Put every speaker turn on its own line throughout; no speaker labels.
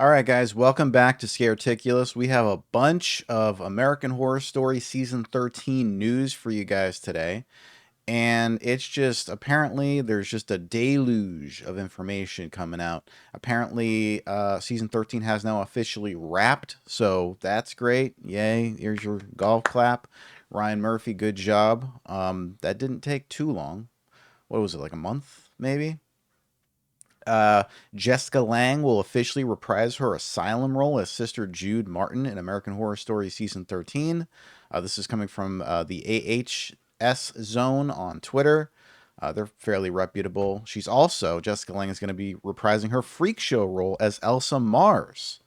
All right, guys, welcome back to Scareticulous. We have a bunch of American Horror Story Season 13 news for you guys today. And it's just apparently there's just a deluge of information coming out. Apparently, Season 13 has now officially wrapped, so that's great. Yay, here's your golf clap. Ryan Murphy, good job. That didn't take too long. What was it, like a month, maybe? Uh, Jessica Lange will officially reprise her asylum role as Sister Jude Martin in American Horror Story Season 13. This is coming from the AHS Zone on Twitter. They're fairly reputable. Jessica Lange is going to be reprising her freak show role as Elsa Mars.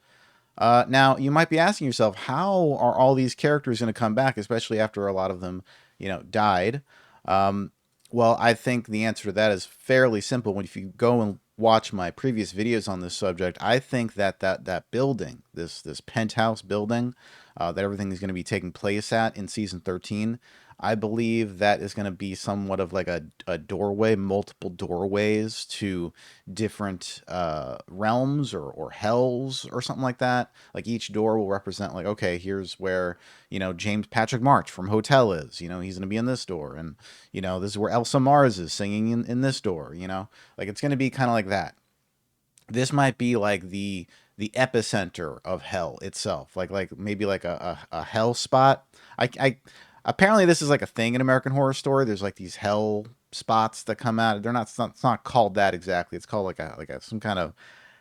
Now, you might be asking yourself, how are all these characters going to come back, especially after a lot of them, died? Um, well, I think the answer to that is fairly simple. When if you go and watch my previous videos on this subject, I think that building, this penthouse building, that everything is going to be taking place at in season 13, I believe that is going to be somewhat of like a doorway, multiple doorways to different realms or hells or something like that. Like each door will represent like, okay, here's where, James Patrick March from Hotel is. He's going to be in this door. And, this is where Elsa Mars is singing in this door, Like it's going to be kind of like that. This might be like the epicenter of hell itself, like maybe like a hell spot. I apparently this is like a thing in American Horror Story. There's like these hell spots that come out. It's not called that exactly. It's called like a some kind of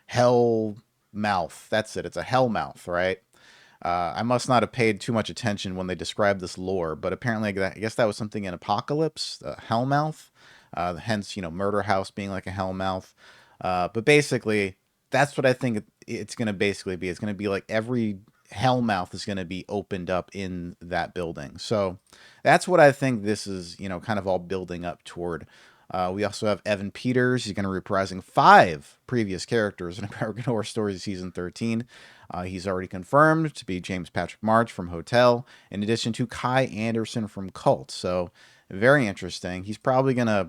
hell mouth. That's it. It's a hell mouth, right? I must not have paid too much attention when they described this lore, but apparently I guess that was something in Apocalypse, Hellmouth. Hence, Murder House being like a Hellmouth. But basically, that's what I think it's going to basically be. It's going to be like every Hellmouth is going to be opened up in that building. So that's what I think this is, kind of all building up toward. We also have Evan Peters. He's going to be reprising 5 previous characters in American Horror Story Season 13. He's already confirmed to be James Patrick March from Hotel, in addition to Kai Anderson from Cult. So very interesting. He's probably going to,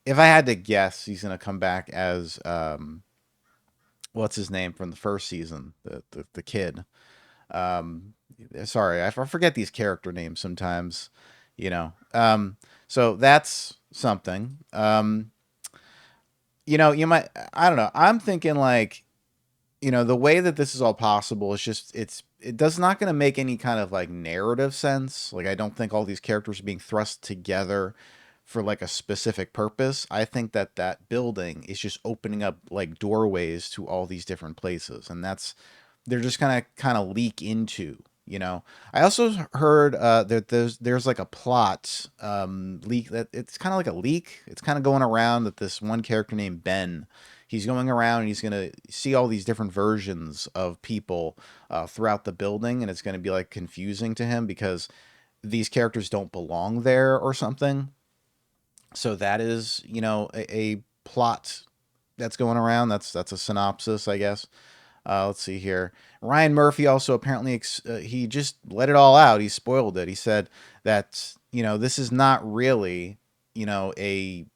if I had to guess, he's going to come back as, what's his name from the first season? The kid. Um, Sorry, I forget these character names sometimes, you know. So that's something. You might, I don't know. I'm thinking like, the way that this is all possible is just it does not going to make any kind of like narrative sense. Like I don't think all these characters are being thrust together for like a specific purpose. I think that building is just opening up like doorways to all these different places, and they're just gonna kind of leak into. I also heard that there's like a plot leak that it's kind of like a leak. It's kind of going around that this one character named Ben, he's going around and he's gonna see all these different versions of people throughout the building, and it's gonna be like confusing to him because these characters don't belong there or something. So that is, a plot that's going around. That's a synopsis, I guess. Let's see here. Ryan Murphy also apparently he just let it all out. He spoiled it. He said that this is not really a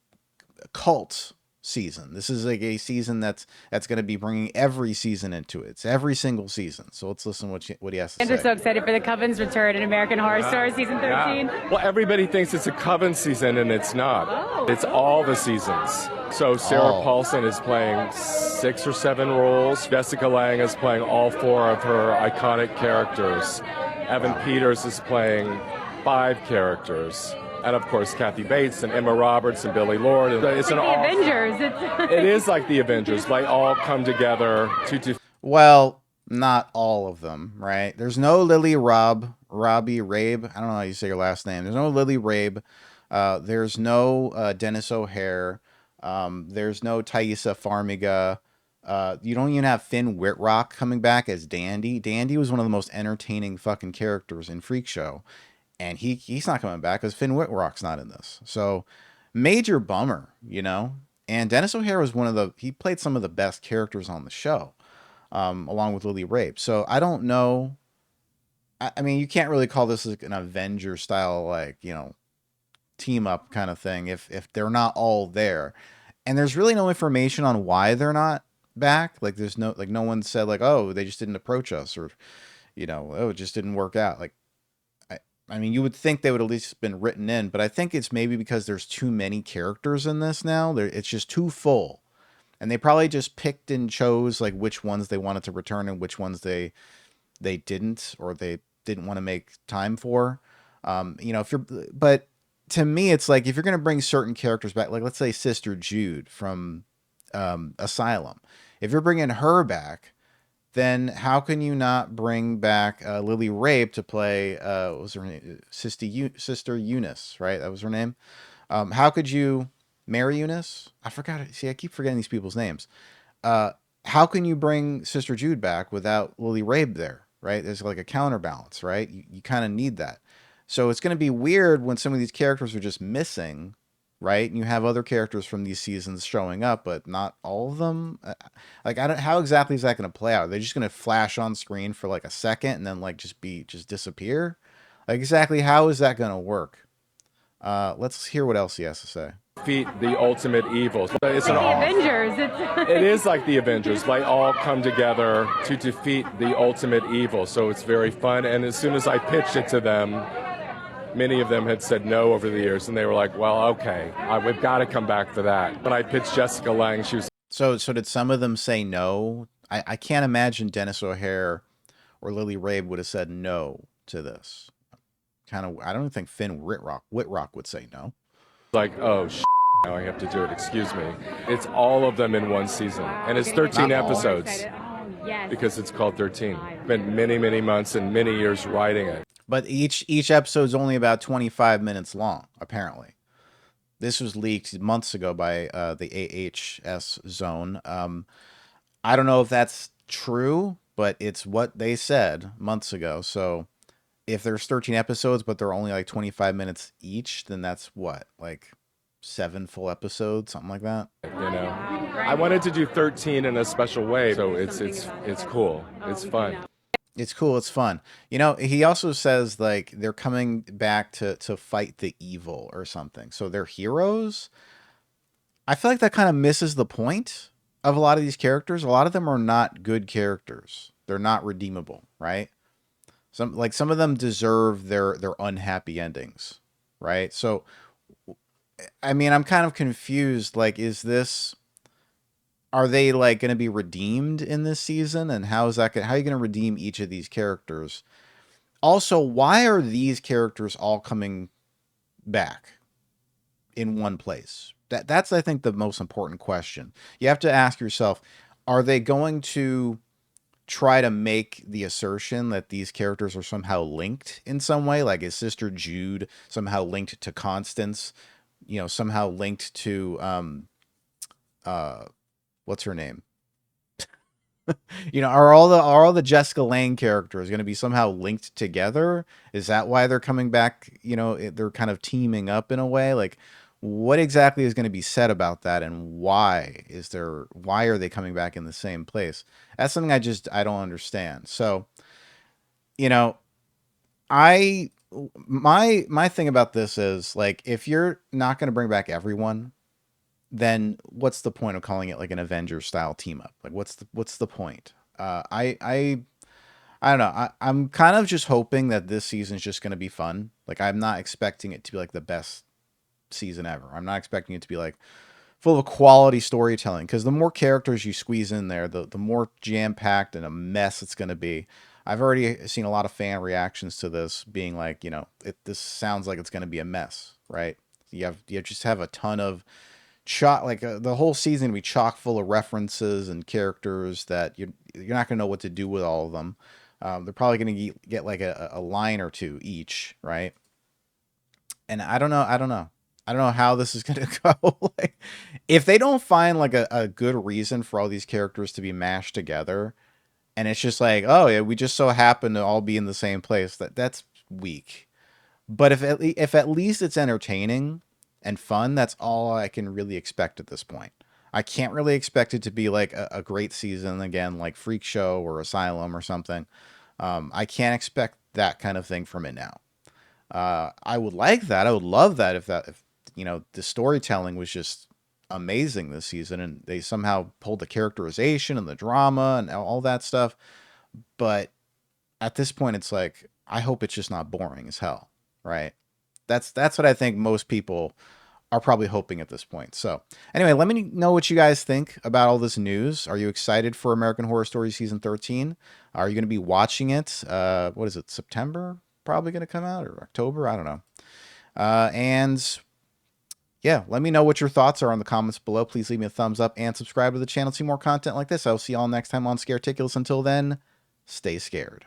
cult season. This is like a season that's going to be bringing every season into it. It's every single season. So let's listen what he has to
And we're
say.
so excited for the Coven's return in American Horror Story season 13.
Yeah. Well, everybody thinks it's a Coven season, and it's not.
Oh.
It's all the seasons. So Sarah Paulson is playing 6 or 7 roles. Jessica Lange is playing all 4 of her iconic characters. Evan Peters is playing 5 characters. And of course, Kathy Bates and Emma Roberts and Billy Lord.
It's like the Avengers.
It is like the Avengers. They all come together to.
Well, not all of them, right? There's no Lily Rabe. I don't know how you say your last name. There's no Lily Rabe. There's no Denis O'Hare. There's no Taissa Farmiga. You don't even have Finn Wittrock coming back as Dandy. Dandy was one of the most entertaining fucking characters in Freak Show, and he's not coming back because Finn Wittrock's not in this. So major bummer, And Denis O'Hare was he played some of the best characters on the show, along with Lily Rabe. So I don't know. I mean, you can't really call this like an Avengers-style, like, team up kind of thing if they're not all there. And there's really no information on why they're not back. Like there's no one said like, oh, they just didn't approach us, or oh, it just didn't work out. Like I mean, you would think they would at least been written in, but I think it's maybe because there's too many characters in this now. It's just too full, and they probably just picked and chose like which ones they wanted to return and which ones they didn't, or they didn't want to make time for. If you're, but to me, it's like if you're going to bring certain characters back, like let's say Sister Jude from Asylum, if you're bringing her back, then how can you not bring back Lily Rabe to play what was her name? Sister Eunice, right? That was her name. How could you Mary Eunice? I forgot it. See, I keep forgetting these people's names. Uh, how can you bring Sister Jude back without Lily Rabe there, right? There's like a counterbalance, right? You kind of need that. So it's going to be weird when some of these characters are just missing, right? And you have other characters from these seasons showing up, but not all of them. Like, I don't. How exactly is that going to play out? Are they just going to flash on screen for like a second and then like just disappear? Like, exactly how is that going to work? Let's hear what else he has to say.
Defeat the ultimate evil. It's
Like the Avengers.
It is like the Avengers. They all come together to defeat the ultimate evil. So it's very fun. And as soon as I pitched it to them, many of them had said no over the years, and they were like, well, okay, we've got to come back for that. When I pitched Jessica Lange, she was...
So did some of them say no? I can't imagine Denis O'Hare or Lily Rabe would have said no to this. I don't even think Finn Wittrock would say no.
Like, oh, now I have to do it. Excuse me. It's all of them in one season, and it's 13 episodes because it's called 13. Been many, many months and many years writing it.
But each episode's only about 25 minutes long, apparently. This was leaked months ago by the AHS zone. I don't know if that's true, but it's what they said months ago. So if there's 13 episodes, but they're only like 25 minutes each, then that's what, like 7 full episodes, something like that.
I wanted to do 13 in a special way, so it's cool. It's fun.
It's cool. It's fun. He also says like they're coming back to fight the evil or something. So they're heroes. I feel like that kind of misses the point of a lot of these characters. A lot of them are not good characters. They're not redeemable, right? Some of them deserve their unhappy endings, right? So, I mean, I'm kind of confused. Like, are they like going to be redeemed in this season? And how are you going to redeem each of these characters? Also, why are these characters all coming back in one place? That's, I think, the most important question. You have to ask yourself, are they going to try to make the assertion that these characters are somehow linked in some way? Like, is Sister Jude somehow linked to Constance? Somehow linked to, what's her name? Are all the Jessica Lange characters going to be somehow linked together? Is that why they're coming back? They're kind of teaming up in a way. Like, what exactly is going to be said about that, and why are they coming back in the same place? That's something I don't understand. So, my thing about this is like, if you're not going to bring back everyone, then what's the point of calling it like an Avengers-style team up? Like, what's the point? I don't know. I'm kind of just hoping that this season's just going to be fun. Like, I'm not expecting it to be like the best season ever. I'm not expecting it to be like full of quality storytelling, because the more characters you squeeze in there, the more jam-packed and a mess it's going to be. I've already seen a lot of fan reactions to this being like, this sounds like it's going to be a mess, right? You just have a ton of the whole season will be chock full of references and characters that you're not going to know what to do with all of them. They're probably going to get like a line or two each, right? And I don't know how this is going to go. Like, if they don't find like a good reason for all these characters to be mashed together, and it's just like, oh yeah, we just so happen to all be in the same place, that's weak. But if at least it's entertaining and fun, that's all I can really expect at this point. I can't really expect it to be like a great season again, like Freak Show or Asylum or something. I can't expect that kind of thing from it now. I would like that. I would love that if the storytelling was just amazing this season, and they somehow pulled the characterization and the drama and all that stuff. But at this point, it's like, I hope it's just not boring as hell, right? That's what I think most people are probably hoping at this point. So anyway, let me know what you guys think about all this news. Are you excited for American Horror Story season 13? Are you going to be watching it? What is it? September probably going to come out, or October? I don't know. And yeah, let me know what your thoughts are in the comments below. Please leave me a thumbs up and subscribe to the channel to see more content like this. I'll see y'all next time on Scareticulous. Until then, stay scared.